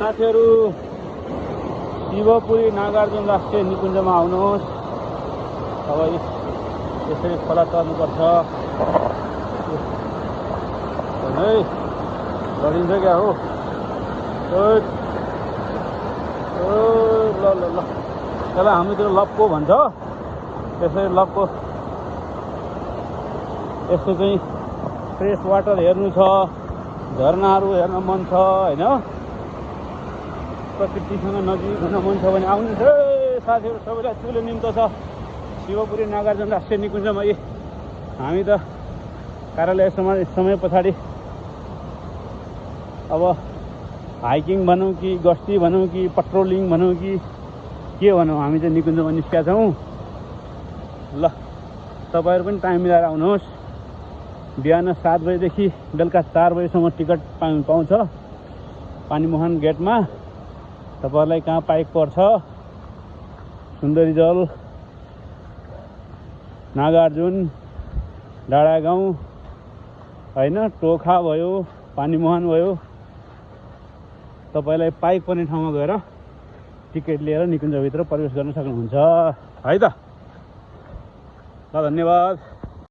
साथीहरु शिवपुरी नागार्जुन राष्ट्रिय निकुञ्जमा आउनुहोस्। अब यसरी खोला तर्नुपर्छ है, लडिन्छ क्या हो। ल ल ल त्यसलाई हामीतिर लप्को भन्छ। त्यसरी लप्को यस्तो चाहिँ फ्रेस वाटर हेर्नु छ, झरनाहरू हेर्न मन छ हैन, प्रकृतिसँग नजिक हुन मन छ भने आउनुहोस् है साथीहरु। सबैलाई ठुलो निम्तो छ शिवपुरी नागार्जुन राष्ट्रिय निकुञ्जमा। हामी त कार्यालय समय पछाडि अब हाइकिङ भनौँ कि गस्ती भनौँ कि पट्रोलिङ भनौँ कि के भनौँ, हामी चाहिँ निकुञ्जमा निस्केका छौँ। ल तपाईहरु पनि टाइम मिलाएर आउनुहोस्। बिहान 7 बजेदेखि बेलुका 4 बजेसम्म टिकट पाउँछ पानीमुहान गेटमा। तपाईहरुलाई कहाँ पाइक पर्छ, सुन्दरीजल, नागार्जुन, डाँडागाउँ हैन, टोखा भयो, पानीमुहान भयो, तपाईलाई पाइक पर्ने ठाउँमा गएर टिकट लिएर निकुञ्जभित्र प्रवेश गर्न सक्नुहुन्छ है त। ल धन्यवाद।